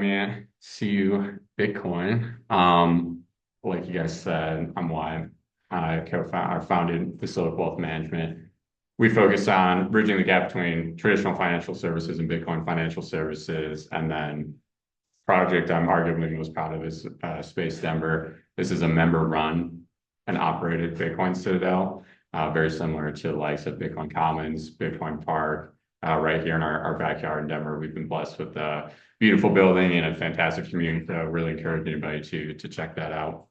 me see you Bitcoin. Like you guys said, I'm Wyatt. I founded Facilic Wealth Management. We focus on bridging the gap between traditional financial services and Bitcoin financial services. And then project I'm arguably most proud of is Space Denver. This is a member-run and operated Bitcoin citadel, very similar to the likes of Bitcoin Commons, Bitcoin Park, right here in our backyard in Denver. We've been blessed with a beautiful building and a fantastic community, so really encourage anybody to check that out.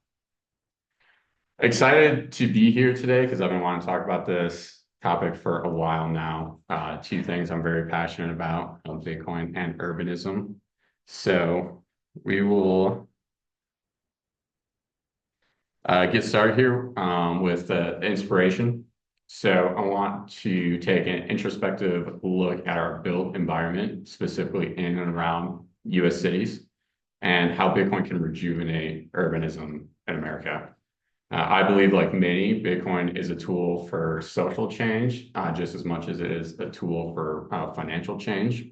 Excited to be here today because I've been wanting to talk about this topic for a while now. Two things I'm very passionate about, Bitcoin and urbanism. So we will get started here with inspiration. So I want to take an introspective look at our built environment, specifically in and around US cities, and how Bitcoin can rejuvenate urbanism in America. I believe, like many, Bitcoin is a tool for social change, just as much as it is a tool for financial change.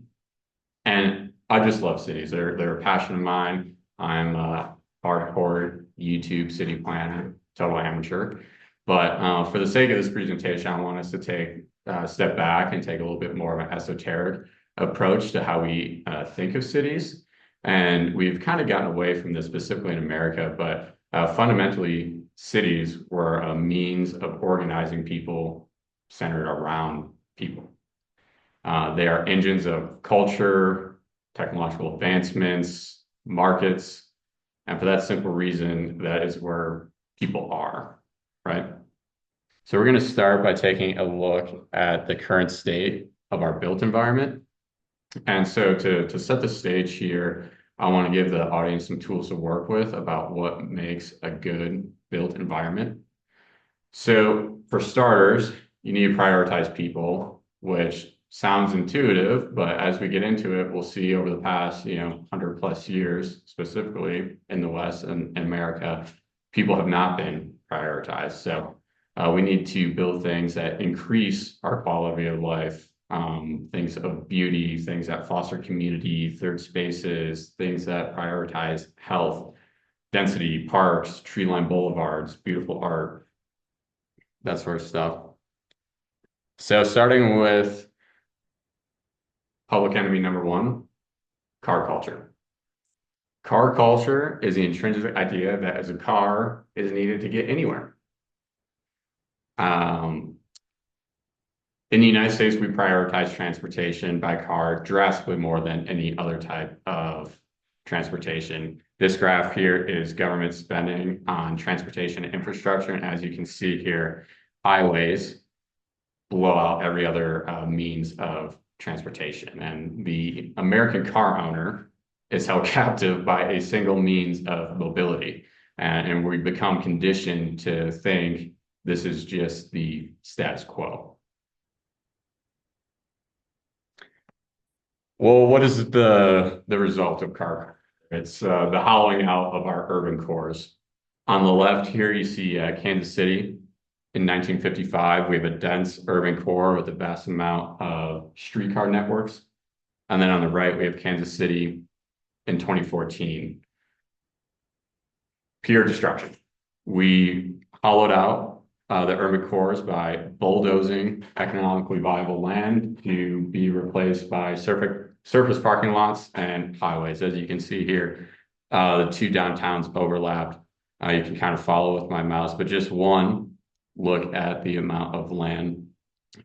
And I just love cities. They're a passion of mine. I'm a hardcore YouTube city planner, total amateur. But for the sake of this presentation, I want us to take a step back and take a little bit more of an esoteric approach to how we think of cities. And we've kind of gotten away from this specifically in America, but fundamentally, cities were a means of organizing people centered around people. They are engines of culture, technological advancements, markets, and for that simple reason, that is where people are, right? So we're going to start by taking a look at the current state of our built environment. And so to set the stage here, I want to give the audience some tools to work with about what makes a good built environment. So for starters, you need to prioritize people, which sounds intuitive, but as we get into it, we'll see over the past, 100+ years, specifically in the West and in America, people have not been prioritized. So we need to build things that increase our quality of life, things of beauty, things that foster community, third spaces, things that prioritize health, density, parks, tree-lined boulevards, beautiful art, that sort of stuff. So starting with public enemy number one, car culture. Car culture is the intrinsic idea that as a car is needed to get anywhere. In the United States, we prioritize transportation by car drastically more than any other type of transportation. This graph here is government spending on transportation infrastructure. And as you can see here, highways blow out every other means of transportation. And the American car owner is held captive by a single means of mobility. And we become conditioned to think this is just the status quo. Well, what is the result of car? It's the hollowing out of our urban cores. On the left here, you see Kansas City. In 1955, we have a dense urban core with a vast amount of streetcar networks. And then on the right, we have Kansas City in 2014. Pure destruction. We hollowed out the urban cores by bulldozing economically viable land to be replaced by surface parking lots and highways. As you can see here, the two downtowns overlapped. You can kind of follow with my mouse, but just one look at the amount of land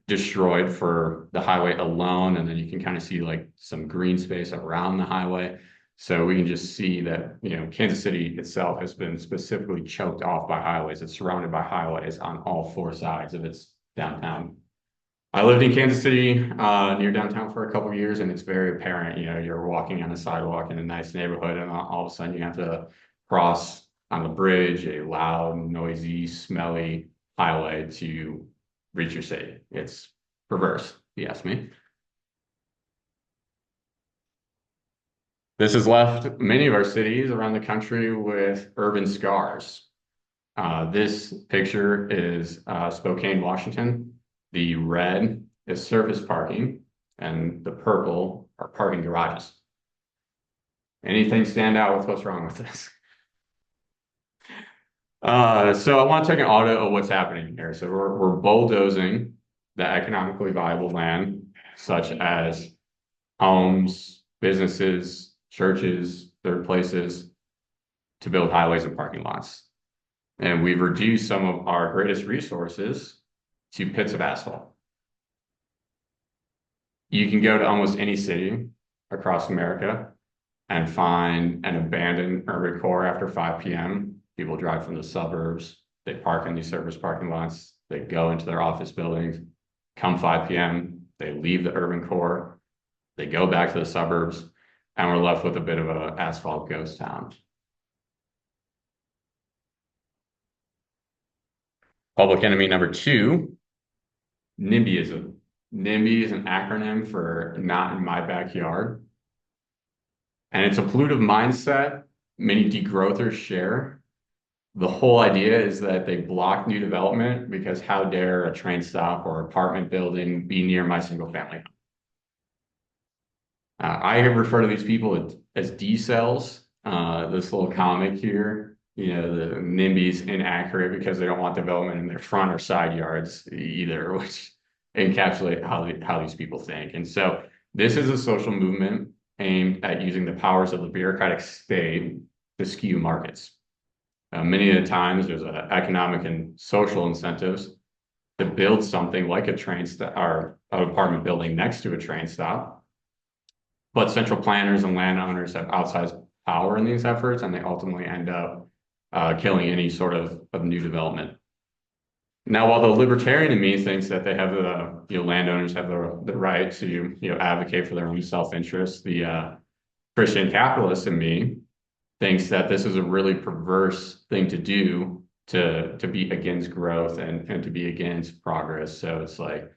destroyed for the highway alone, and then you can kind of see like some green space around the highway. So we can just see that, Kansas City itself has been specifically choked off by highways. It's surrounded by highways on all four sides of its downtown. I lived in Kansas City near downtown for a couple of years, and it's very apparent, you're walking on a sidewalk in a nice neighborhood, and all of a sudden you have to cross on the bridge, a loud, noisy, smelly highway to reach your city. It's perverse, if you ask me. This has left many of our cities around the country with urban scars. This picture is Spokane, Washington. The red is surface parking, and the purple are parking garages. Anything stand out with what's wrong with this? So I want to take an audit of what's happening here. So we're bulldozing the economically viable land, such as homes, businesses, churches, third places, to build highways and parking lots. And we've reduced some of our greatest resources to pits of asphalt. You can go to almost any city across America and find an abandoned urban core after 5 p.m. People drive from the suburbs, they park in these surface parking lots, they go into their office buildings, come 5 p.m., they leave the urban core, they go back to the suburbs, and we're left with a bit of an asphalt ghost town. Public enemy number two, NIMBYism. NIMBY is an acronym for not in my backyard. And it's a pollutive mindset many degrowthers share. The whole idea is that they block new development because how dare a train stop or apartment building be near my single family home? I refer to these people as D-cells. This little comic here, the NIMBY's inaccurate because they don't want development in their front or side yards either, which encapsulate how these people think. And so this is a social movement aimed at using the powers of the bureaucratic state to skew markets. Many of the times there's economic and social incentives to build something like a train stop or an apartment building next to a train stop. But central planners and landowners have outsized power in these efforts, and they ultimately end up killing any sort of new development. Now, while the libertarian in me thinks that they have landowners have the right to advocate for their own self-interest, the Christian capitalist in me thinks that this is a really perverse thing to do to be against growth and to be against progress. So it's like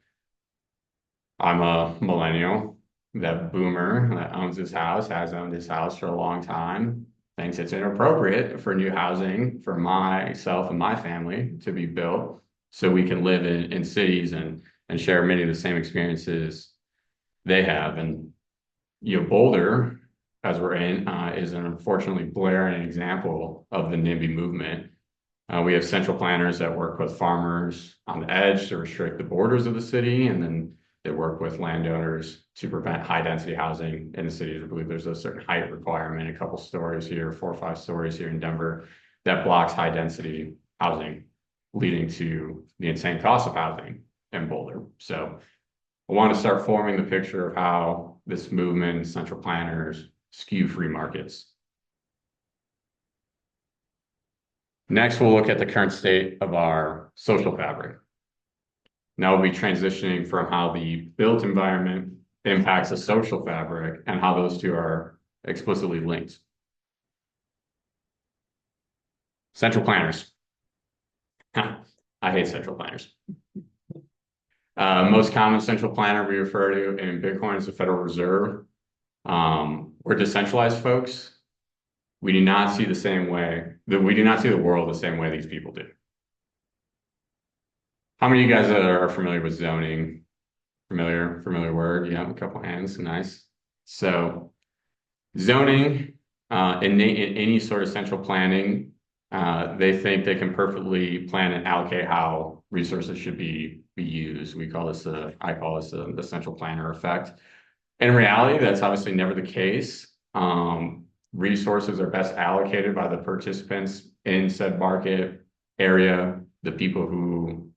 I'm a millennial. That boomer that owns his house, has owned his house for a long time, thinks it's inappropriate for new housing for myself and my family to be built so we can live in cities and share many of the same experiences they have. And Boulder, as we're in, is an unfortunately blaring example of the NIMBY movement. We have central planners that work with farmers on the edge to restrict the borders of the city, and then they work with landowners to prevent high density housing in the city. I believe there's a certain height requirement, a couple stories here, 4 or 5 stories here in Denver, that blocks high density housing, leading to the insane cost of housing in Boulder. So I want to start forming the picture of how this movement, central planners, skew free markets. Next, we'll look at the current state of our social fabric. Now we'll be transitioning from how the built environment impacts the social fabric and how those two are explicitly linked. Central planners. I hate central planners. Most common central planner we refer to in Bitcoin is the Federal Reserve. We're decentralized folks. We do not see the same way, we do not see the world the same way these people do. How many of you guys are familiar with zoning? Familiar word? Yeah, a couple hands, nice. So zoning, in any sort of central planning, they think they can perfectly plan and allocate how resources should be used. I call this the central planner effect. In reality, that's obviously never the case. Resources are best allocated by the participants in said market area, the people who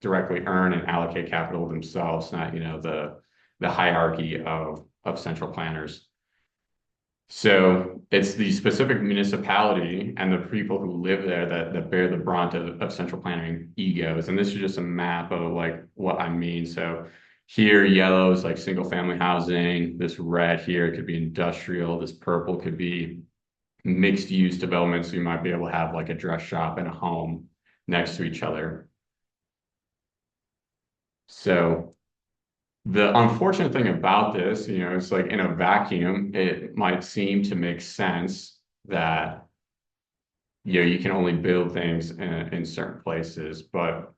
directly earn and allocate capital themselves, not the hierarchy of central planners. So it's the specific municipality and the people who live there that bear the brunt of central planning egos. And this is just a map of like what I mean. So here, yellow is like single family housing. This red here could be industrial. This purple could be mixed use development. So you might be able to have like a dress shop and a home next to each other. So the unfortunate thing about this, it's like in a vacuum, it might seem to make sense that, you can only build things in certain places. But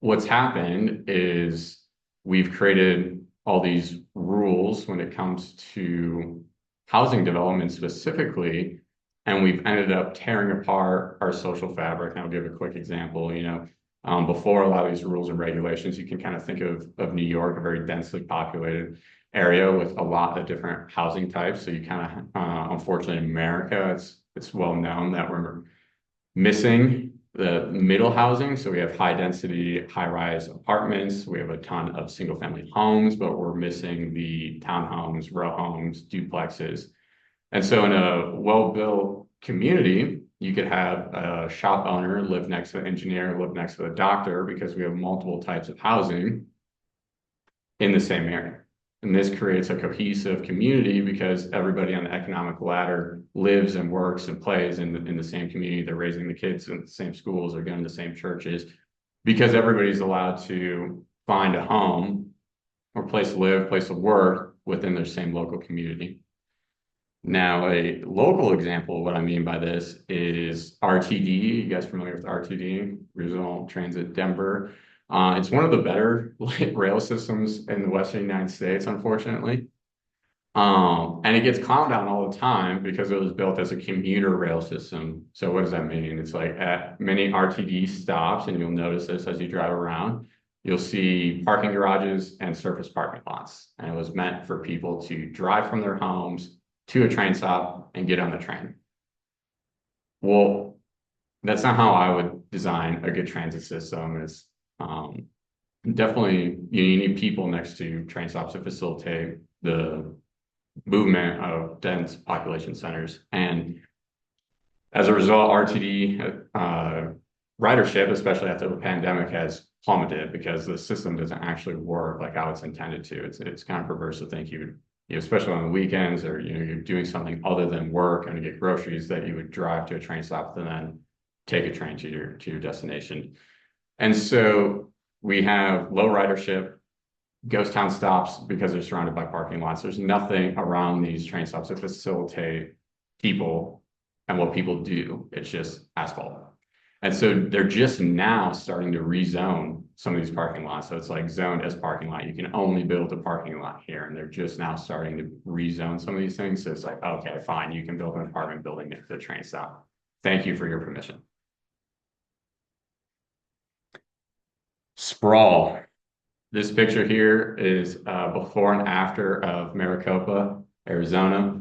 what's happened is we've created all these rules when it comes to housing development specifically, and we've ended up tearing apart our social fabric. And I'll give a quick example. Before a lot of these rules and regulations, you can kind of think of New York, a very densely populated area with a lot of different housing types. So you kind of, unfortunately, in America, it's well known that we're missing the middle housing. So we have high density, high rise apartments. We have a ton of single family homes, but we're missing the townhomes, row homes, duplexes. And so in a well-built community, you could have a shop owner live next to an engineer, live next to a doctor, because we have multiple types of housing in the same area. And this creates a cohesive community because everybody on the economic ladder lives and works and plays in the same community. They're raising the kids in the same schools, they're going to the same churches, because everybody's allowed to find a home or place to live, place to work within their same local community. Now, a local example of what I mean by this is RTD. You guys familiar with RTD, Regional Transit Denver? It's one of the better rail systems in the Western United States, unfortunately. And it gets clowned down all the time because it was built as a commuter rail system. So what does that mean? It's like at many RTD stops, and you'll notice this as you drive around, you'll see parking garages and surface parking lots. And it was meant for people to drive from their homes to a train stop and get on the train. Well, that's not how I would design a good transit system. It's definitely you need people next to train stops to facilitate the movement of dense population centers. And as a result, RTD ridership, especially after the pandemic, has plummeted because the system doesn't actually work like how it's intended to. It's kind of perverse to think especially on the weekends, or you're doing something other than work and to get groceries, that you would drive to a train stop and then take a train to your destination. And so we have low ridership, ghost town stops because they're surrounded by parking lots. There's nothing around these train stops to facilitate people and what people do. It's just asphalt. And so they're just now starting to rezone some of these parking lots. So it's like zoned as parking lot. You can only build a parking lot here. And they're just now starting to rezone some of these things. So it's like, okay, fine, you can build an apartment building next to the train stop. Thank you for your permission. Sprawl. This picture here is before and after of Maricopa, Arizona.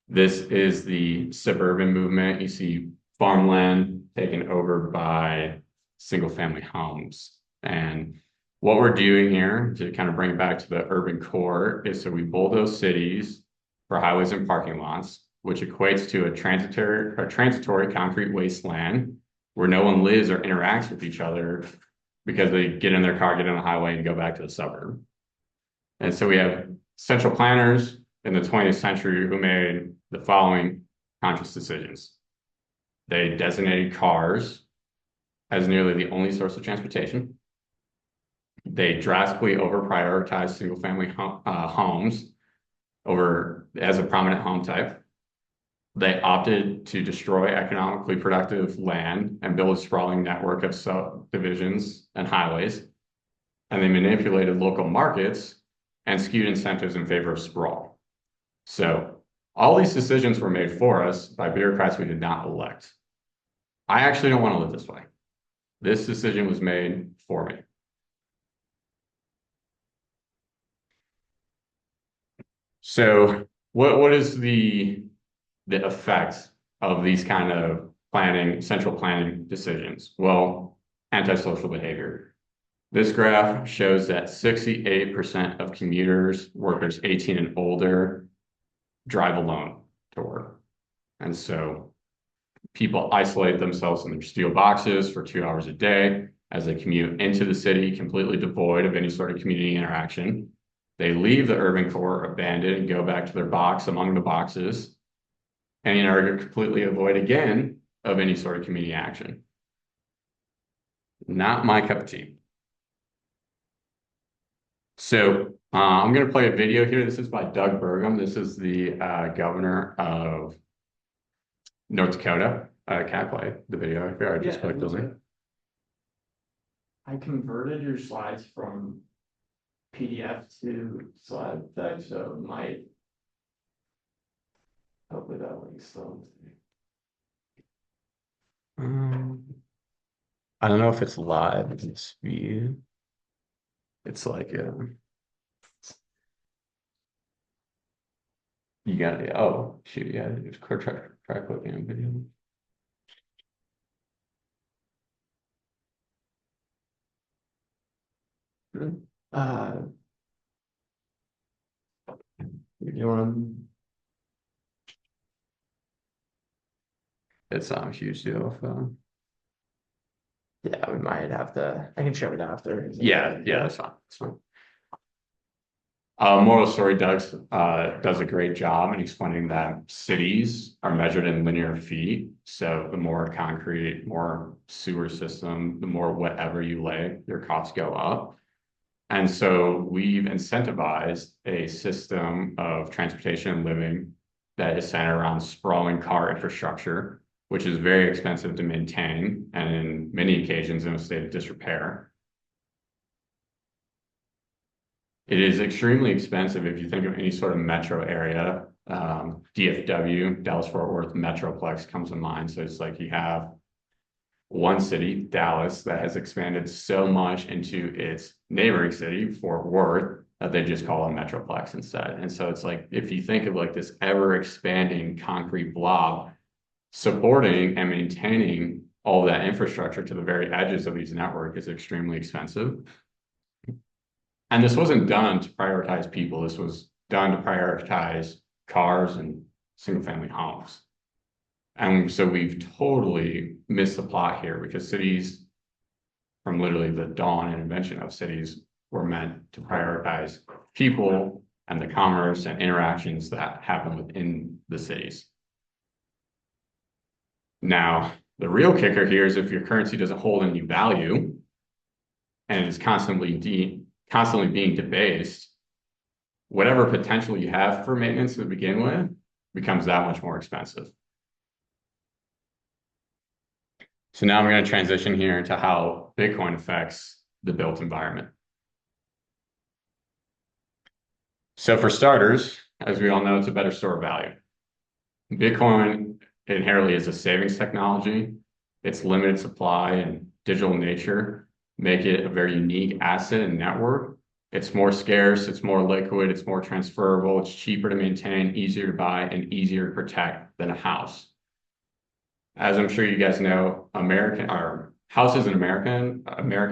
This is the suburban movement. You see farmland taken over by single family homes. And what we're doing here to kind of bring it back to the urban core is so we bulldoze cities for highways and parking lots, which equates to a transitory concrete wasteland where no one lives or interacts with each other because they get in their car, get on the highway, and go back to the suburb. And so we have central planners in the 20th century who made the following conscious decisions. They designated cars as nearly the only source of transportation. They drastically over-prioritized single-family homes as a prominent home type. They opted to destroy economically productive land and build a sprawling network of subdivisions and highways. And they manipulated local markets and skewed incentives in favor of sprawl. So all these decisions were made for us by bureaucrats we did not elect. I actually don't want to live this way. This decision was made for me. So what is the effect of these kind of central planning decisions? Well, antisocial behavior. This graph shows that 68% of commuters, workers 18 and older, drive alone to work. And so people isolate themselves in their steel boxes for 2 hours a day as they commute into the city, completely devoid of any sort of community interaction. They leave the urban core abandoned and go back to their box among the boxes, and in order to completely avoid again of any sort of community action. Not my cup of tea. So I'm going to play a video here. This is by Doug Burgum. This is the governor of North Dakota. Can I play the video here? I just clicked the link. I converted your slides from PDF to slide deck, so it might Hopefully that links still. I don't know if it's live in this view. It's like you got it. Oh shoot, yeah, it's try clicking on video. Uh, you want It's not a huge deal. yeah, we might have to, I can show it after. Yeah, that's fine. That's fine. Moral Story does a great job in explaining that cities are measured in linear feet. So the more concrete, more sewer system, the more whatever you lay, your costs go up. And so we've incentivized a system of transportation and living that is centered around sprawling car infrastructure, which is very expensive to maintain and in many occasions in a state of disrepair. It is extremely expensive if you think of any sort of metro area. DFW, Dallas-Fort Worth Metroplex comes to mind. So it's like you have one city, Dallas, that has expanded so much into its neighboring city, Fort Worth, that they just call a Metroplex instead. And so it's like, if you think of like this ever expanding concrete blob supporting and maintaining all that infrastructure to the very edges of these networks is extremely expensive. And this wasn't done to prioritize people. This was done to prioritize cars and single family homes. And so we've totally missed the plot here because cities, from literally the dawn and invention of cities, were meant to prioritize people and the commerce and interactions that happen within the cities. Now, the real kicker here is if your currency doesn't hold any value and is constantly being debased, whatever potential you have for maintenance to begin with becomes that much more expensive. So now I'm going to transition here into how Bitcoin affects the built environment. So for starters, as we all know, it's a better store of value. Bitcoin inherently is a savings technology. Its limited supply and digital nature make it a very unique asset and network. It's more scarce, it's more liquid, it's more transferable, it's cheaper to maintain, easier to buy, and easier to protect than a house. As I'm sure you guys know, houses in America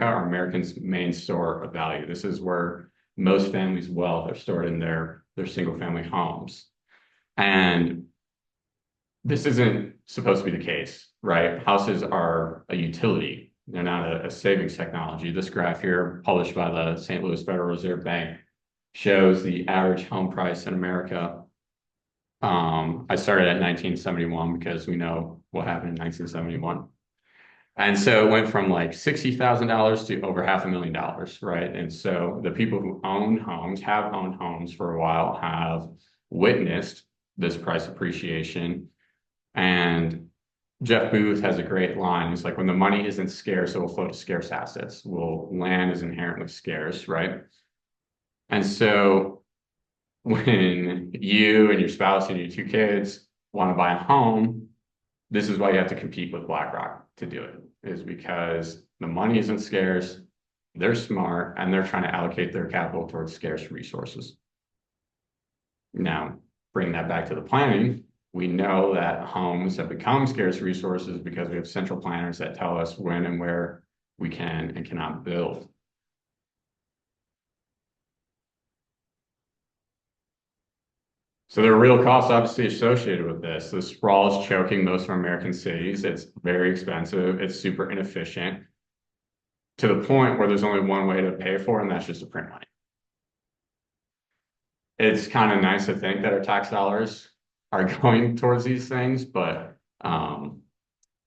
are Americans' main store of value. This is where most families' wealth are stored in their single family homes. And this isn't supposed to be the case, right? Houses are a utility. They're not a savings technology. This graph here, published by the St. Louis Federal Reserve Bank, shows the average home price in America. I started at 1971 because we know what happened in 1971. And so it went from like $60,000 to over $500,000, right? And so the people who have owned homes for a while, have witnessed this price appreciation. And Jeff Booth has a great line. He's like, when the money isn't scarce, it will flow to scarce assets. Well, land is inherently scarce, right? And so when you and your spouse and your two kids want to buy a home, this is why you have to compete with BlackRock to do it, is because the money isn't scarce, they're smart, and they're trying to allocate their capital towards scarce resources. Now, bring that back to the planning. We know that homes have become scarce resources because we have central planners that tell us when and where we can and cannot build. So there are real costs obviously associated with this. The sprawl is choking most of American cities. It's very expensive. It's super inefficient to the point where there's only one way to pay for it, and that's just to print money. It's kind of nice to think that our tax dollars are going towards these things, but in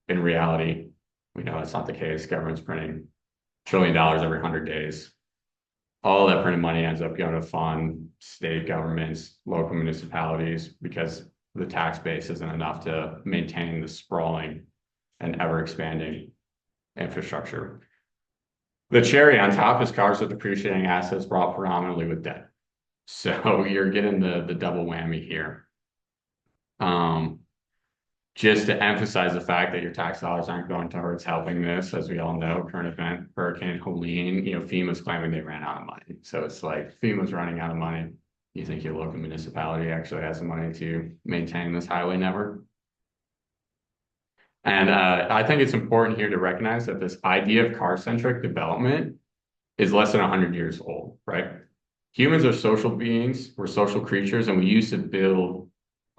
reality, we know that's not the case. Government's printing $1 trillion every 100 days. All that printed money ends up going to fund state governments, local municipalities, because the tax base isn't enough to maintain the sprawling and ever expanding infrastructure. The cherry on top is cars with depreciating assets brought predominantly with debt. So you're getting the double whammy here. Just to emphasize the fact that your tax dollars aren't going towards helping this, as we all know, current event, Hurricane Helene, FEMA's claiming they ran out of money. So it's like FEMA's running out of money. You think your local municipality actually has the money to maintain this highway network? And I think it's important here to recognize that this idea of car-centric development is less than 100 years old, right? Humans are social beings, we're social creatures, and we used to build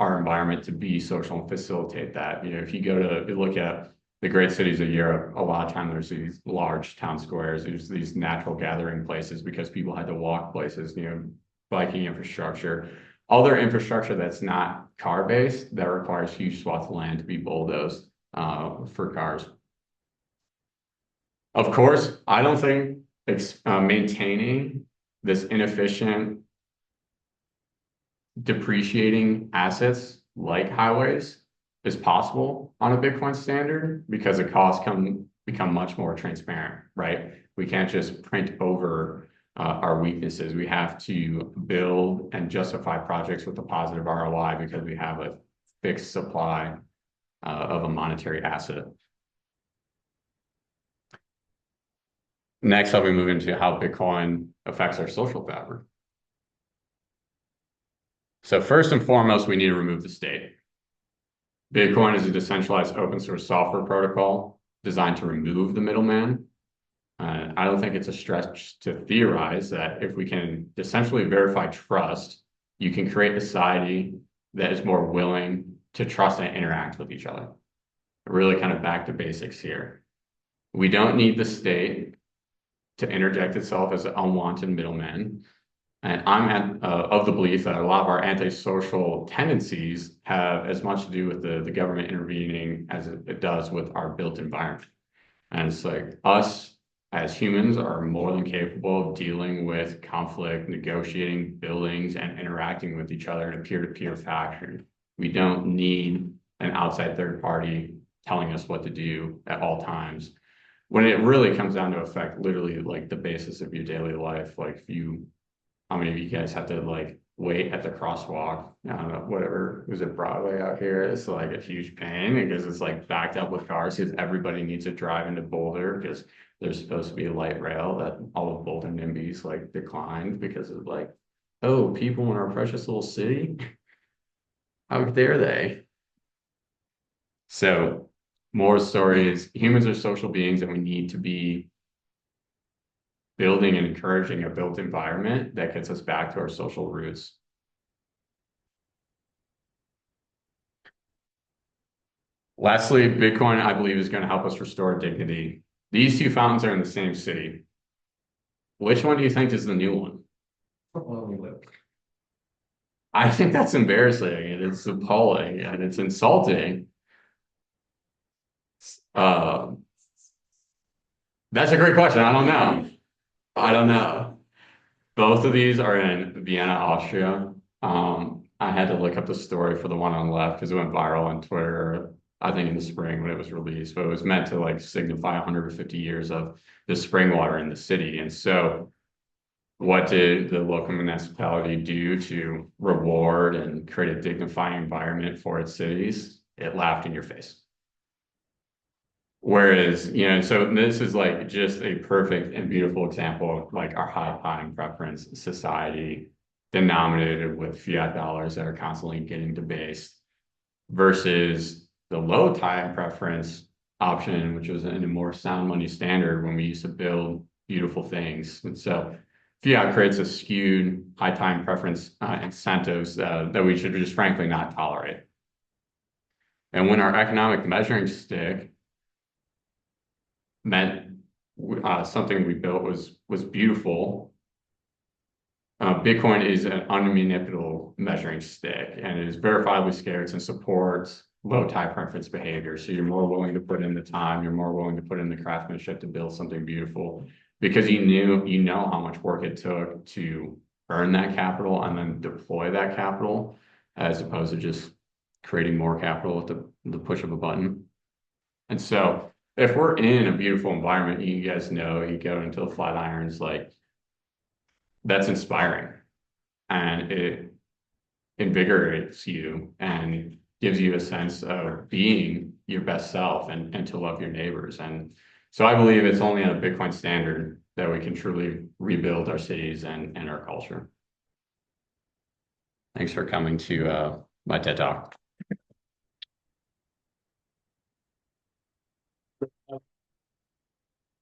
our environment to be social and facilitate that. If you go to if you look at the great cities of Europe, a lot of time there's these large town squares, there's these natural gathering places because people had to walk places, biking infrastructure, other infrastructure that's not car-based that requires huge swaths of land to be bulldozed for cars. Of course, I don't think maintaining this inefficient, depreciating assets like highways is possible on a Bitcoin standard because the costs become much more transparent, right? We can't just print over our weaknesses. We have to build and justify projects with a positive ROI because we have a fixed supply of a monetary asset. Next up, we move into how Bitcoin affects our social fabric. So first and foremost, we need to remove the state. Bitcoin is a decentralized open source software protocol designed to remove the middleman. I don't think it's a stretch to theorize that if we can essentially verify trust, you can create a society that is more willing to trust and interact with each other. Really kind of back to basics here. We don't need the state to interject itself as an unwanted middleman. And I'm of the belief that a lot of our antisocial tendencies have as much to do with the government intervening as it does with our built environment. And it's like us as humans are more than capable of dealing with conflict, negotiating buildings, and interacting with each other in a peer-to-peer fashion. We don't need an outside third party telling us what to do at all times. When it really comes down to affect literally like the basis of your daily life, like how many of you guys have to like wait at the crosswalk? I don't know, whatever, was it Broadway out here? It's like a huge pain because it's like backed up with cars because everybody needs to drive into Boulder because there's supposed to be a light rail that all of Boulder NIMBYs like declined because of like, oh, people in our precious little city, how dare they? So more stories, humans are social beings and we need to be building and encouraging a built environment that gets us back to our social roots. Lastly, Bitcoin, I believe, is going to help us restore dignity. These two fountains are in the same city. Which one do you think is the new one? Well, we live. I think that's embarrassing and it's appalling and it's insulting. Uh, that's a great question. I don't know. I don't know. Both of these are in Vienna, Austria. I had to look up the story for the one on the left because it went viral on Twitter, I think in the spring when it was released, but it was meant to like signify 150 years of the spring water in the city. And so what did the local municipality do to reward and create a dignifying environment for its cities? It laughed in your face. Whereas, so this is like just a perfect and beautiful example of like our high time preference society denominated with fiat dollars that are constantly getting debased versus the low time preference option, which was in a more sound money standard when we used to build beautiful things. And so fiat creates a skewed high time preference incentives that we should just frankly not tolerate. And when our economic measuring stick meant something we built was beautiful. Bitcoin is an unmanipulable measuring stick and it is verifiably scarce and supports low time preference behavior. So you're more willing to put in the time, you're more willing to put in the craftsmanship to build something beautiful because you know how much work it took to earn that capital and then deploy that capital as opposed to just creating more capital at the push of a button. And so if we're in a beautiful environment, you guys know, you go into the Flatirons, like that's inspiring and it invigorates you and gives you a sense of being your best self and to love your neighbors. And so I believe it's only on a Bitcoin standard that we can truly rebuild our cities and our culture. Thanks for coming to my TED Talk.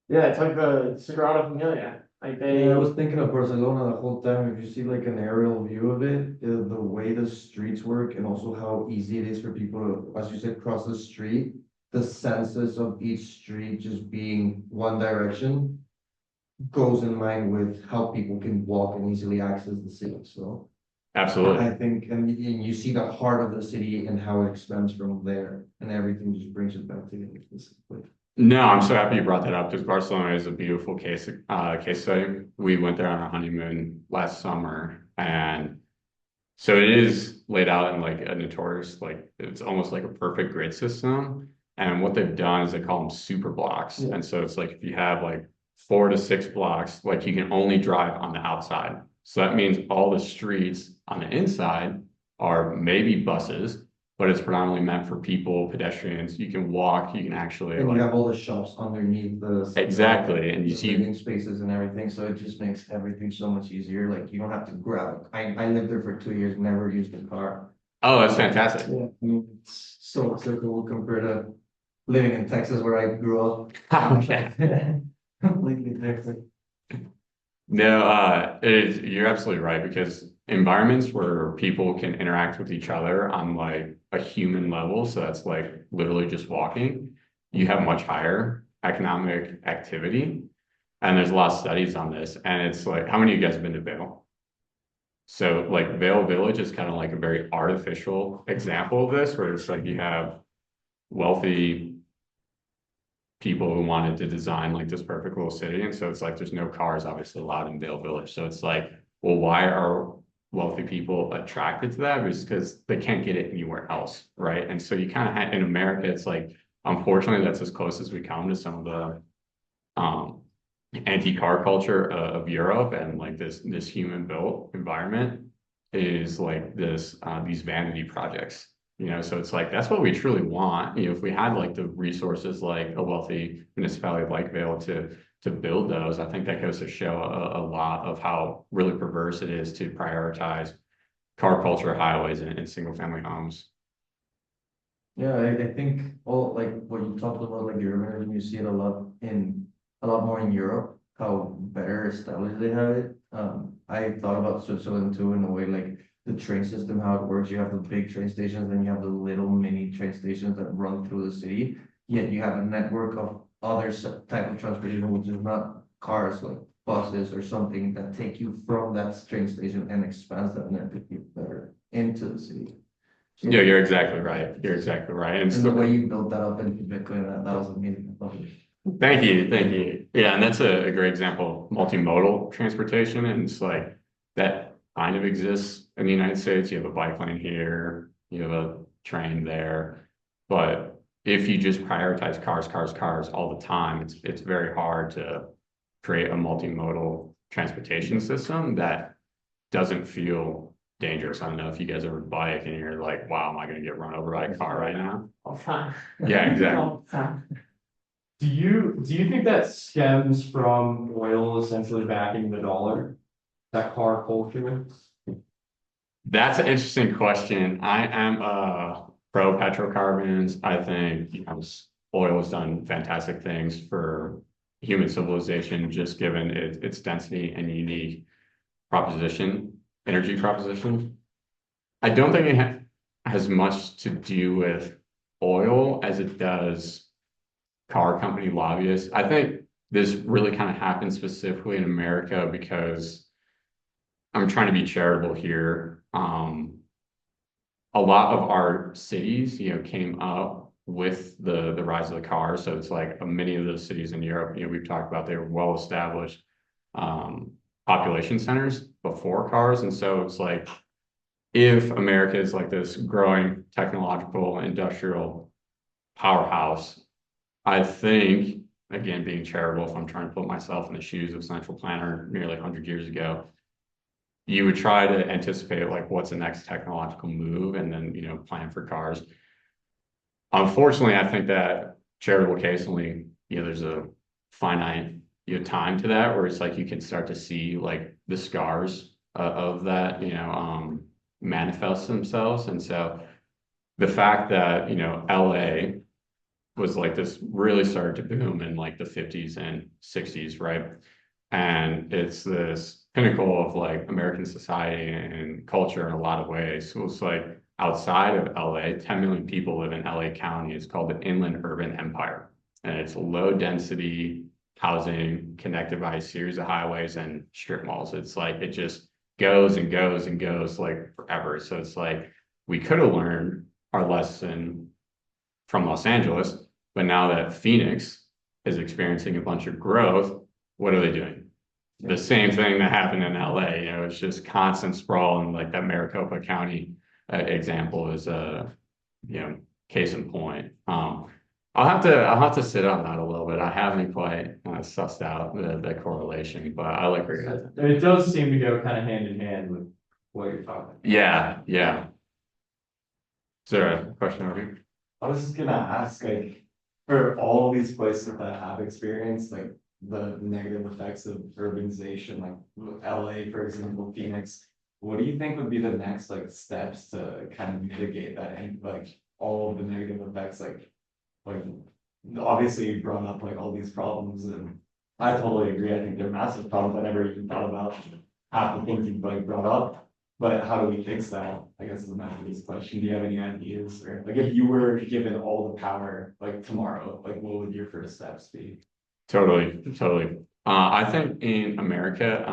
Yeah, it's like the Sagrada Familia. Like they, Yeah, I was thinking of Barcelona the whole time. If you see like an aerial view of it, the way the streets work and also how easy it is for people to, as you said, cross the street, the senses of each street just being one direction goes in line with how people can walk and easily access the city. So Absolutely. I think, and you see the heart of the city and how it expands from there, and everything just brings it back together. Basically. No, I'm so happy you brought that up because Barcelona is a beautiful case study. We went there on a honeymoon last summer, and so it is laid out in like a notorious, like it's almost like a perfect grid system. And what they've done is they call them super blocks. Yeah. And so it's like if you have like 4 to 6 blocks, like you can only drive on the outside. So that means all the streets on the inside are maybe buses, but it's predominantly meant for people, pedestrians. You can walk, you can actually And like you have all the shops underneath exactly, and you the see living spaces and everything, so it just makes everything so much easier. Like you don't have to grab. I lived there for 2 years, never used a car. oh, that's fantastic. Yeah, I mean, it's so cool compared to living in Texas where I grew up. Okay. Completely different. No, you're absolutely right because environments where people can interact with each other on like a human level, so that's like literally just walking, you have much higher economic activity. And there's a lot of studies on this. And it's like, how many of you guys have been to Vail? So like Vail Village is kind of like a very artificial example of this, where it's like you have wealthy people who wanted to design like this perfect little city. And so it's like there's no cars obviously allowed in Vail Village. So it's like, well, why are wealthy people attracted to that? It's because they can't get it anywhere else, right? And so you kind of have in America, it's like, unfortunately, that's as close as we come to some of the anti-car culture of Europe, and like this human built environment is like this these vanity projects, you know. So it's like that's what we truly want, you know. If we had like the resources like a wealthy municipality like Vail to build those, I think that goes to show a lot of how really perverse it is to prioritize car culture highways and single family homes. Yeah, I think all like what you talked about, like the urbanism, you see it a lot more in Europe, how better established they have it. I thought about Switzerland too in a way, like the train system, how it works. You have the big train stations, then you have the little mini train stations that run through the city. Yet you have a network of other type of transportation, which is not cars, like buses or something that take you from that train station and expands that network better into the city. Yeah, you're exactly right. You're exactly right. And And the so, way you built that up into Bitcoin, that was amazing. I love it. thank you, thank you. Yeah, and that's a great example of multimodal transportation, and it's like that kind of exists in the United States. You have a bike lane here, you have a train there, but if you just prioritize cars all the time, it's very hard to create a multimodal transportation system that doesn't feel dangerous. I don't know if you guys ever bike and you're like, wow, am I going to get run over by a car right now? all the time. Yeah, exactly. All the time. Do you think that stems from oil essentially backing the dollar? That car culture? That's an interesting question. I am pro petrocarbons. I think oil has done fantastic things for human civilization, just given its density and unique energy proposition. I don't think it has much to do with oil as it does car company lobbyists. I think this really kind of happened specifically in America because I'm trying to be charitable here. A lot of our cities, you know, came up with the rise of the car. So it's like many of those cities in Europe, you know, we've talked about they were well established population centers before cars. And so it's like if America is like this growing technological industrial powerhouse, I think, again, being charitable, if I'm trying to put myself in the shoes of central planner nearly 100 years ago, you would try to anticipate like what's the next technological move and then, plan for cars. Unfortunately, I think that charitable case only, there's a finite, time to that where it's like you can start to see like the scars of that, manifest themselves. And so the fact that, LA was like this really started to boom in like the 50s and 60s, right? And it's this pinnacle of like American society and culture in a lot of ways. So it's like outside of LA, 10 million people live in LA County. It's called the Inland Urban Empire. And it's low density housing connected by a series of highways and strip malls. It's like it just goes and goes and goes like forever. So it's like we could have learned our lesson from Los Angeles, but now that Phoenix is experiencing a bunch of growth, what are they doing? The same thing that happened in LA, it's just constant sprawl, and like that Maricopa County example is case in point. I'll have to sit on that a little bit. I haven't quite sussed out the correlation, but I like where you're at. It does seem to go kind of hand in hand with what you're talking about. Yeah, yeah. Is there a question over here? I was just gonna ask, like, for all of these places that have experienced like the negative effects of urbanization, like LA, for example, Phoenix, what do you think would be the next like steps to kind of mitigate that and like all of the negative effects, like obviously you brought up like all these problems and I totally agree. I think they're massive problems. I never even thought about half the things you like brought up. But how do we fix that? I guess is the Matthew's question. Do you have any ideas? Or like if you were given all the power like tomorrow, like what would your first steps be? Totally, totally. I think in America,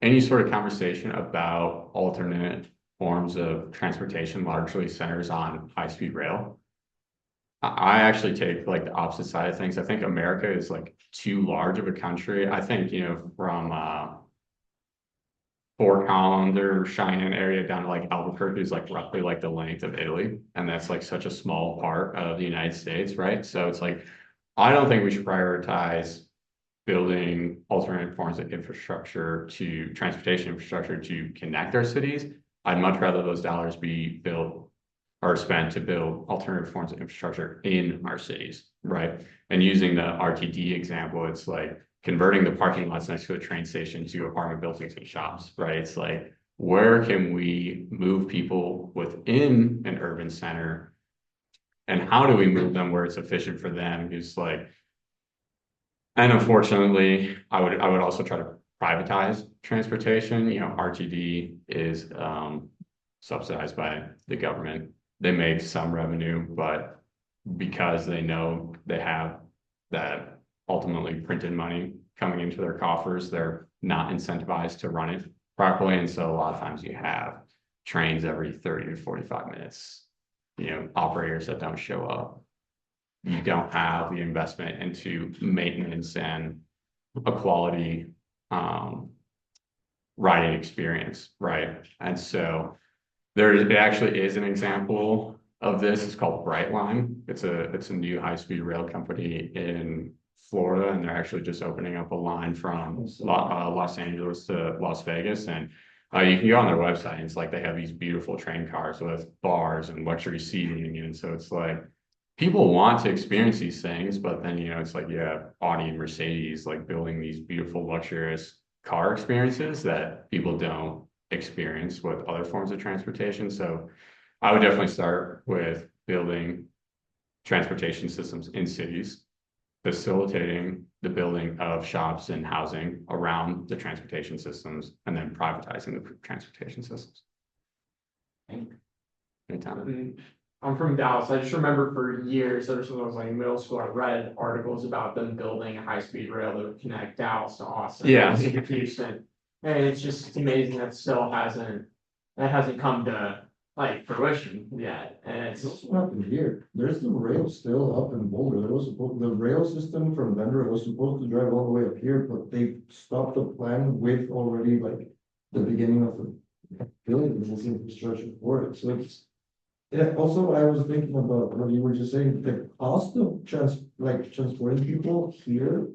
any sort of conversation about alternate forms of transportation largely centers on high-speed rail. I actually take like the opposite side of things. I think America is like too large of a country. I think, from Fort Collins or Cheyenne area down to like Albuquerque is like roughly like the length of Italy. And that's like such a small part of the United States, right? So it's like, I don't think we should prioritize building alternate forms of infrastructure to transportation infrastructure to connect our cities. I'd much rather those dollars be built or spent to build alternative forms of infrastructure in our cities, right? And using the RTD example, it's like converting the parking lots next to a train station to apartment buildings and shops, right? It's like, where can we move people within an urban center? And how do we move them where it's efficient for them? Who's like, and unfortunately, I would also try to privatize transportation. RTD is subsidized by the government. They make some revenue, but because they know they have that ultimately printed money coming into their coffers, they're not incentivized to run it properly. And so a lot of times you have trains every 30 to 45 minutes, operators that don't show up. You don't have the investment into maintenance and a quality riding experience, right? And so it actually is an example of this. It's called Brightline. It's a new high-speed rail company in Florida, and they're actually just opening up a line from Los Angeles to Las Vegas. And you can go on their website, and it's like they have these beautiful train cars with bars and luxury seating. And so it's like people want to experience these things, but then, it's like, Audi and Mercedes, like building these beautiful, luxurious car experiences that people don't experience with other forms of transportation. So I would definitely start with building transportation systems in cities, facilitating the building of shops and housing around the transportation systems, and then privatizing the transportation systems. Anytime. I'm from Dallas. I just remember for years, ever since I was like in middle school, I read articles about them building a high-speed rail that would connect Dallas to Austin. Yeah. Austin to Houston. And it's just amazing that hasn't come to like fruition yet. And it's It's also happened here. There's the rail still up in Boulder. The rail system from Denver was supposed to drive all the way up here, but they stopped the plan with already like the beginning of the building this infrastructure for it. So it's, yeah, also I was thinking about what you were just saying, the cost of transporting people here.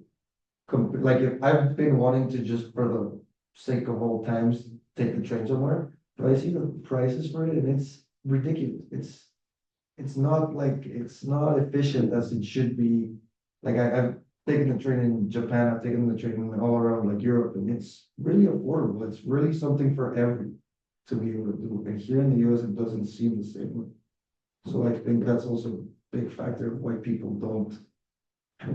Like if I've been wanting to, just for the sake of old times, take the train somewhere, but I see the prices for it and it's ridiculous. It's not like, it's not efficient as it should be. Like I've taken the train in Japan, I've taken the train all around like Europe, and it's really affordable. It's really something for everyone to be able to do. And here in the US, it doesn't seem the same way. So I think that's also a big factor of why people don't,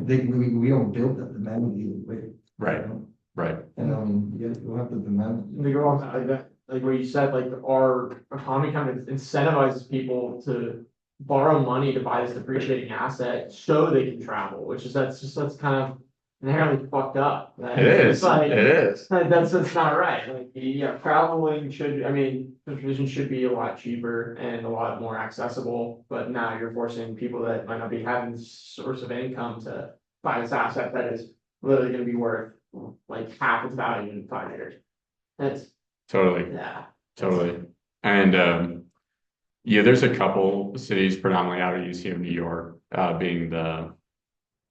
we don't build that demand either way. Right, You know? right. And yeah, you have the demand. To go on like that, like what you said, like our economy kind of incentivizes people to borrow money to buy this depreciating asset so they can travel, which is that's kind of inherently fucked up. It is, It's like, it is. that's not right. Like, yeah, traveling should, I mean, transportation should be a lot cheaper and a lot more accessible, but now you're forcing people that might not be having this source of income to buy this asset that is literally gonna be worth like half its value in 5 years. That's, Totally, yeah. totally. And yeah, there's a couple cities predominantly out of UC of New York, being the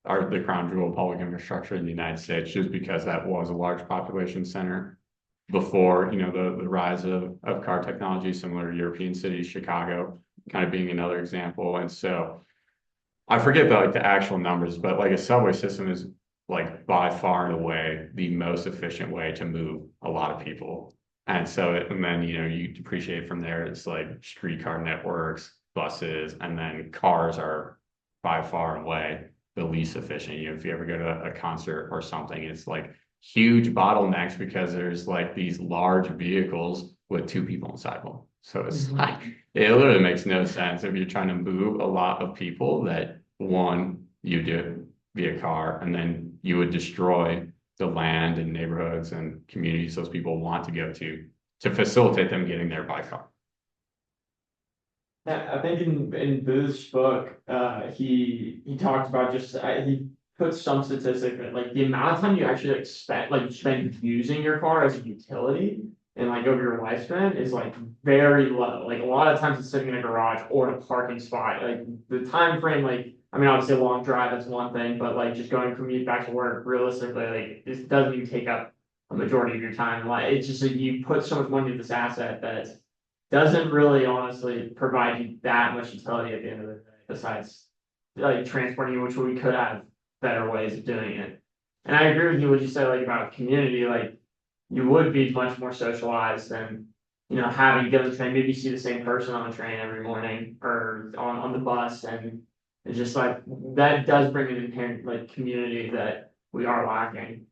crown jewel of public infrastructure in the United States, just because that was a large population center before, the rise of car technology, similar to European cities, Chicago kind of being another example. And so I forget the actual numbers, but like a subway system is like by far and away the most efficient way to move a lot of people. And so, and then, you depreciate from there. It's like streetcar networks, buses, and then cars are by far and away the least efficient. If you ever go to a concert or something, it's like huge bottlenecks because there's like these large vehicles with two people inside them. So it's like, it literally makes no sense if you're trying to move a lot of people that one, you do it via car, and then you would destroy the land and neighborhoods and communities those people want to go to facilitate them getting there by car. Yeah, I think in Booth's book, he talked about just, he put some statistic that like the amount of time you actually spend using your car as a utility and like over your lifespan is like very low. Like a lot of times it's sitting in a garage or in a parking spot. Like the time frame, like, I mean, obviously a long drive, that's one thing, but like just going commute back to work, realistically, like this doesn't even take up a majority of your time. Like it's just that you put so much money into this asset that doesn't really honestly provide you that much utility at the end of the day, besides like transporting you, which we could have better ways of doing it. And I agree with you what you said like about community, like you would be much more socialized than, having to get on the train, maybe see the same person on the train every morning or on the bus, and it's just like that does bring an inherent like community that we are lacking.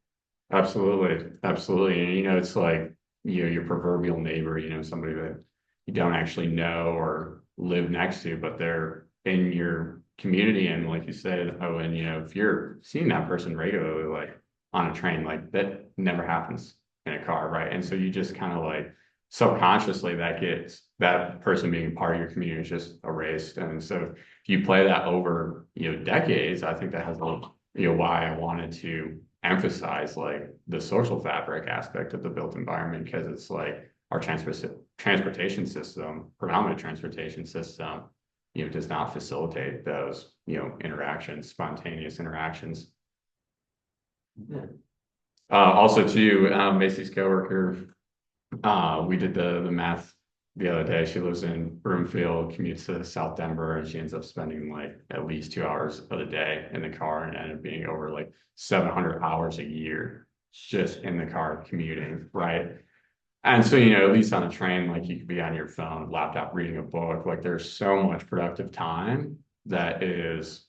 Absolutely, absolutely. And it's like, your proverbial neighbor, somebody that you don't actually know or live next to, but they're in your community. And like you said, oh, and if you're seeing that person regularly, like on a train, like that never happens in a car, right? And so you just kind of like subconsciously that person being part of your community is just erased. And so if you play that over, decades, I think that has a little, why I wanted to emphasize like the social fabric aspect of the built environment, because it's like our transportation system, predominant transportation system, does not facilitate those, interactions, spontaneous interactions. Yeah. Also too, Macy's coworker, we did the math the other day. She lives in Broomfield, commutes to South Denver, and she ends up spending like at least 2 hours of the day in the car, and ended up being over like 700 hours a year just in the car commuting, right? And so, at least on a train, like you could be on your phone, laptop, reading a book. Like there's so much productive time that is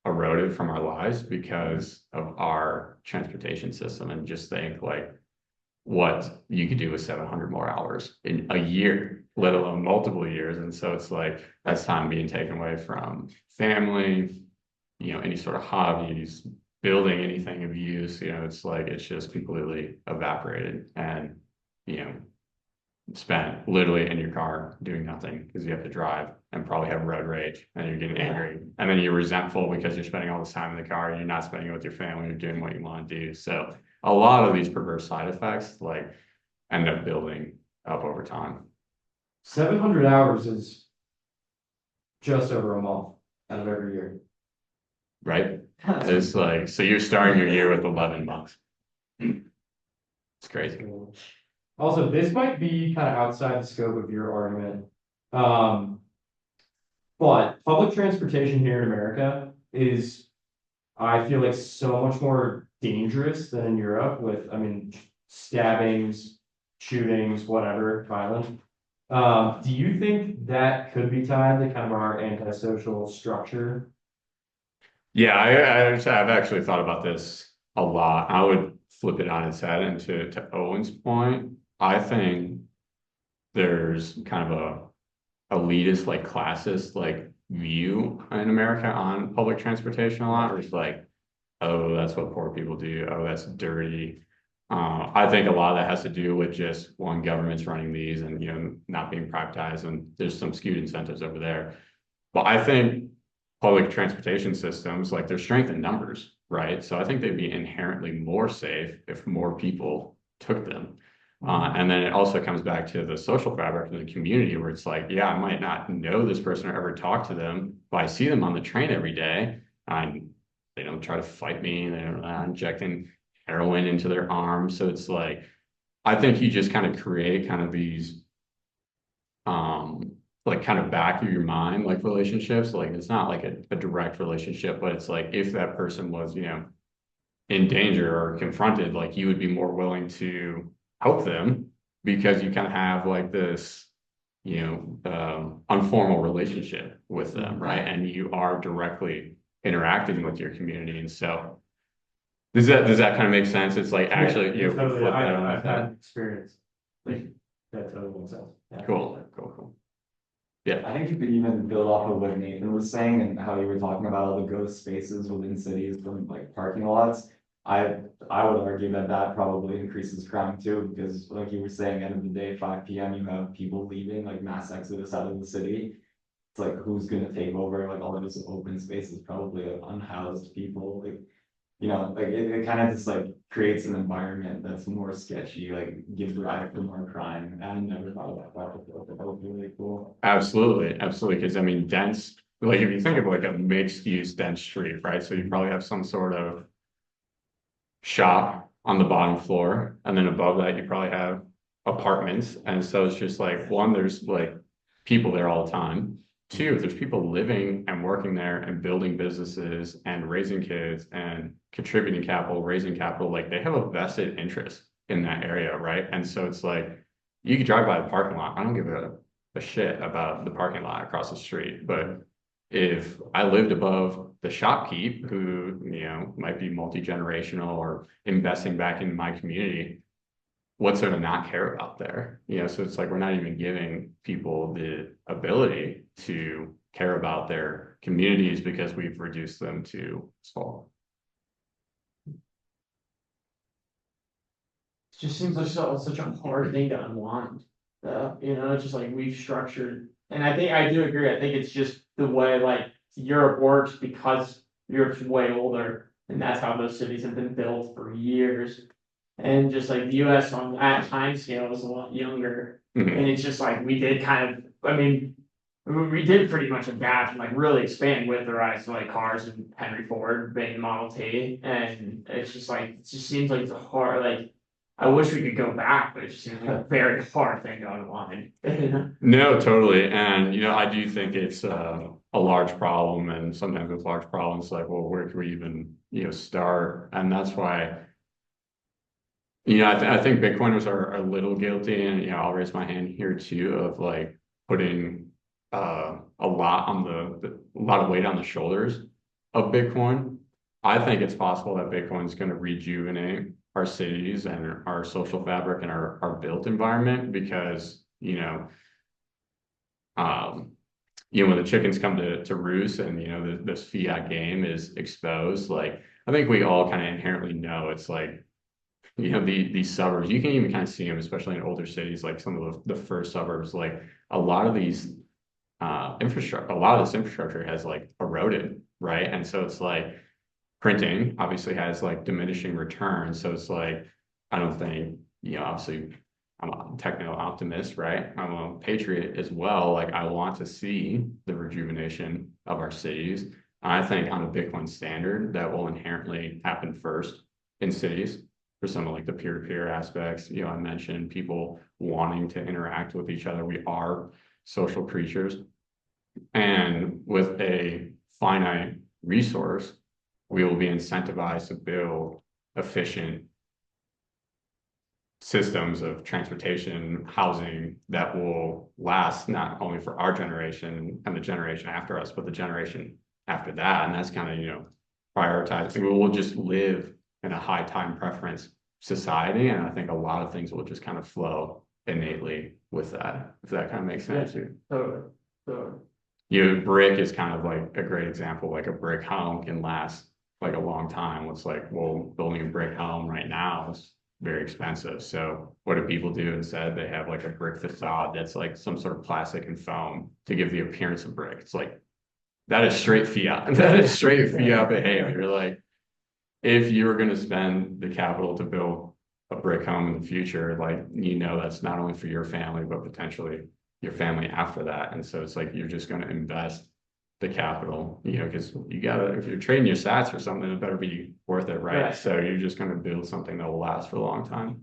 eroded from our lives because of our transportation system. And just think like what you could do with 700 more hours in a year, let alone multiple years. And so it's like that's time being taken away from family, any sort of hobbies, building anything of use. It's like it's just completely evaporated. And spent literally in your car doing nothing because you have to drive and probably have road rage and you're getting angry, and then you're resentful because you're spending all this time in the car and you're not spending it with your family, you're doing what you want to do. So a lot of these perverse side effects like end up building up over time. 700 hours is just over a month out of every year. Right? It's like, so you're starting your year with 11 months. It's crazy. Also, this might be kind of outside the scope of your argument. Um, but public transportation here in America is, I feel like, so much more dangerous than in Europe with, I mean, stabbings, shootings, whatever, violence. Do you think that could be tied to kind of our antisocial structure? Yeah, I've actually thought about this a lot. I would flip it on its head, and to Owen's point, I think there's kind of a elitist, like classist, like view in America on public transportation a lot, where it's like, oh, that's what poor people do. Oh, that's dirty. I think a lot of that has to do with just one, government's running these and not being privatized, and there's some skewed incentives over there. But I think public transportation systems, like their strength in numbers, right? So I think they'd be inherently more safe if more people took them. And then it also comes back to the social fabric of the community where it's like, yeah, I might not know this person or ever talk to them, but I see them on the train every day. And they don't try to fight me. They're not injecting heroin into their arms. So it's like, I think you just kind of create kind of these, like kind of back of your mind, like relationships. Like it's not like a direct relationship, but it's like if that person was, in danger or confronted, like you would be more willing to help them because you kind of have like this, informal relationship with them, right? And you are directly interacting with your community. And so does that kind of make sense? It's like actually, Totally. flip that on I've its had head. experience. Like, that totally makes sense. Yeah. Cool. Yeah, I think you could even build off of what Nathan was saying and how you were talking about all the ghost spaces within cities from like parking lots. I would argue that that probably increases crime too, because like you were saying, end of the day, 5 p.m. you have people leaving, like mass exodus out of the city. It's like who's gonna take over like all of this open spaces, probably like, unhoused people, like like it kind of just like creates an environment that's more sketchy, like gives rise to more crime. I never thought about that before, but that would be really cool. absolutely. Because I mean, dense, like if you think of like a mixed use dense street, right? So you probably have some sort of shop on the bottom floor, and then above that you probably have apartments. And so it's just like one, there's like people there all the time. Two, there's people living and working there and building businesses and raising kids and contributing capital, raising capital. Like they have a vested interest in that area, right? And so it's like you could drive by the parking lot. I don't give a shit about the parking lot across the street, but if I lived above the shopkeep who, might be multi-generational or investing back in my community, what's there to not care about there? So it's like we're not even giving people the ability to care about their communities because we've reduced them to small. It just seems like such a hard thing to unwind. It's just like we've structured, and I think I do agree. I think it's just the way like Europe works because Europe's way older, and that's how those cities have been built for years. And just like the US on that time scale is a lot younger. Mhm. And it's just like we did kind of, I mean, we did pretty much adapt and like really expand with the rise of like cars and Henry Ford being Model T. And it's just like, it just seems like it's a hard, like, I wish we could go back, but it just seems like a very hard thing to unwind. No, totally. And, I do think it's a large problem. And sometimes with large problems, like, well, where can we even, start? And that's why, I think Bitcoiners are a little guilty. And, I'll raise my hand here too of like putting a lot on a lot of weight on the shoulders of Bitcoin. I think it's possible that Bitcoin is going to rejuvenate our cities and our social fabric and our built environment because, um, when the chickens come to roost and, this fiat game is exposed, like, I think we all kind of inherently know it's like, these suburbs, you can even kind of see them, especially in older cities, like some of the first suburbs, like a lot of these infrastructure, a lot of this infrastructure has like eroded, right? And so it's like printing obviously has like diminishing returns. So it's like, I don't think, obviously I'm a techno optimist, right? I'm a patriot as well. Like I want to see the rejuvenation of our cities. I think on a Bitcoin standard, that will inherently happen first in cities for some of like the peer-to-peer aspects. You know, I mentioned people wanting to interact with each other. We are social creatures. And with a finite resource, we will be incentivized to build efficient systems of transportation, housing that will last not only for our generation and the generation after us, but the generation after that. And that's kind of, you know, prioritizing. We will just live in a high time preference society. And I think a lot of things will just kind of flow innately with that, if that kind of makes sense. Totally, totally. You know, brick is kind of like a great example. Like a brick home can last like a long time. It's like, well, building a brick home right now is very expensive. So what do people do instead? They have like a brick facade that's like some sort of plastic and foam to give the appearance of brick. It's like, that is straight fiat. That is straight fiat behavior. You're like, if you were going to spend the capital to build a brick home in the future, like, you know, that's not only for your family, but potentially your family after that. And so it's like, you're just going to invest the capital, you know, because you gotta, if you're trading your sats for something, it better be worth it, right? Right. So you're just going to build something that will last for a long time.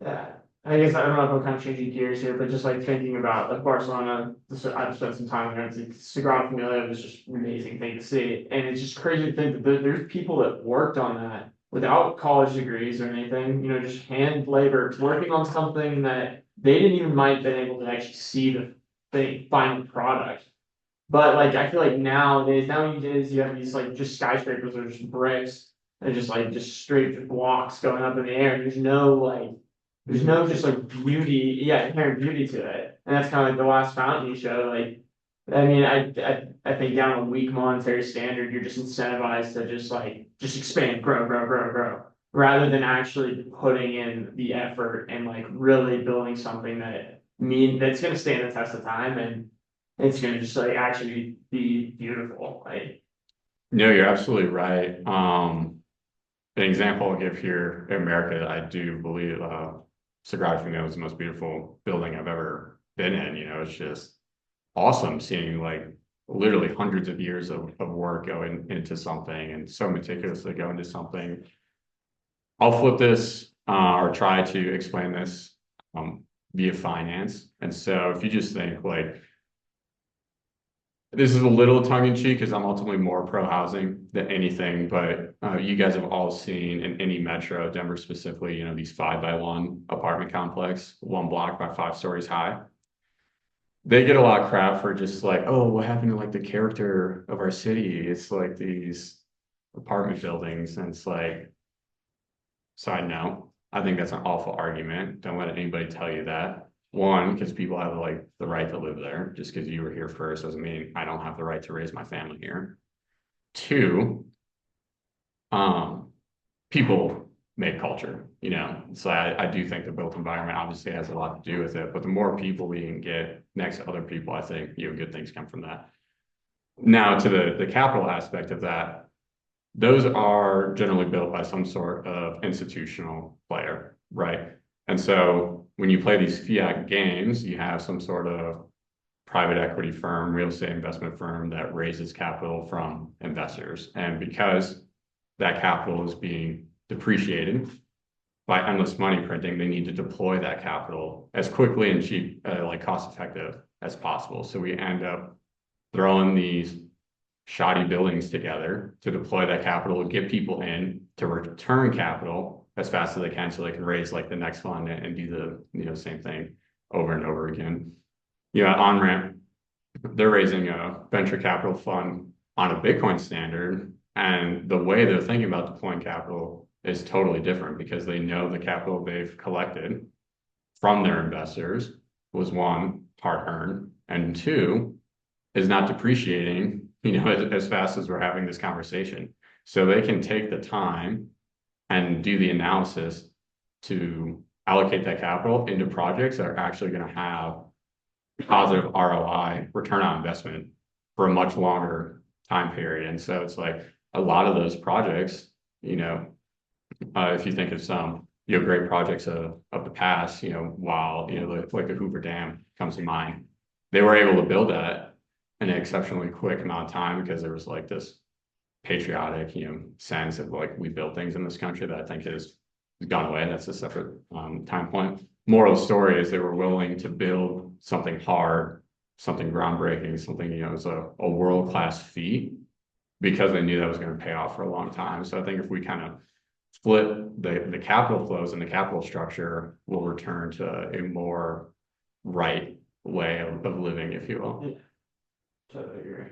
Yeah, I guess I don't know if I'm kind of changing gears here, but just like thinking about like Barcelona, I've spent some time there. It's Sagrada Familia was just an amazing thing to see, and it's just crazy to think that there's people that worked on that without college degrees or anything. You know, just hand labor, working on something that they didn't even might have been able to actually see the thing, final product. But like I feel like nowadays you have these like just skyscrapers that are just bricks and just straight blocks going up in the air. And there's no just like beauty, yeah, inherent beauty to it. And that's kind of like the last fountain you show. Like, I mean, I think down a weak monetary standard, you're just incentivized to just expand, grow, rather than actually putting in the effort and like really building something that's gonna stand the test of time and it's gonna just like actually be beautiful. Like, No, you're absolutely right. An example I'll give here in America, I do believe Sagrada Familia is the most beautiful building I've ever been in. You know, it's just awesome seeing like literally hundreds of years of work going into something and so meticulously go into something. I'll flip this or try to explain this via finance. And so if you just think like, this is a little tongue in cheek because I'm ultimately more pro housing than anything, but you guys have all seen in any metro, Denver specifically, you know, these 5x1 apartment complex, 1 block by 5 stories high. They get a lot of crap for just like, oh, what happened to like the character of our city? It's like these apartment buildings, and it's like, side note, I think that's an awful argument. Don't let anybody tell you that. One, because people have like the right to live there. Just because you were here first doesn't mean I don't have the right to raise my family here. Two, people make culture, you know. So I do think the built environment obviously has a lot to do with it, but the more people we can get next to other people, I think, you know, good things come from that. Now to the capital aspect of that, those are generally built by some sort of institutional player, right? And so when you play these fiat games, you have some sort of private equity firm, real estate investment firm that raises capital from investors. And because that capital is being depreciated by endless money printing, they need to deploy that capital as quickly and cheap, like cost effective as possible. So we end up throwing these shoddy buildings together to deploy that capital, get people in to return capital as fast as they can so they can raise like the next fund and do the, you know, same thing over and over again. You know, at OnRamp, they're raising a venture capital fund on a Bitcoin standard, and the way they're thinking about deploying capital is totally different because they know the capital they've collected from their investors was one, hard earned, and two, is not depreciating, you know, as fast as we're having this conversation. So they can take the time and do the analysis to allocate that capital into projects that are actually going to have positive ROI, return on investment, for a much longer time period. And so it's like a lot of those projects, you know, if you think of some, you know, great projects of the past, you know, while, you know, like the Hoover Dam comes to mind, they were able to build that in an exceptionally quick amount of time because there was like this patriotic, you know, sense of like we built things in this country that I think is gone away. That's a separate time point. Moral of the story is they were willing to build something hard, something groundbreaking, something, is a world-class feat because they knew that was going to pay off for a long time. So I think if we kind of split the capital flows and the capital structure, we'll return to a more right way of living, if you will. Totally agree.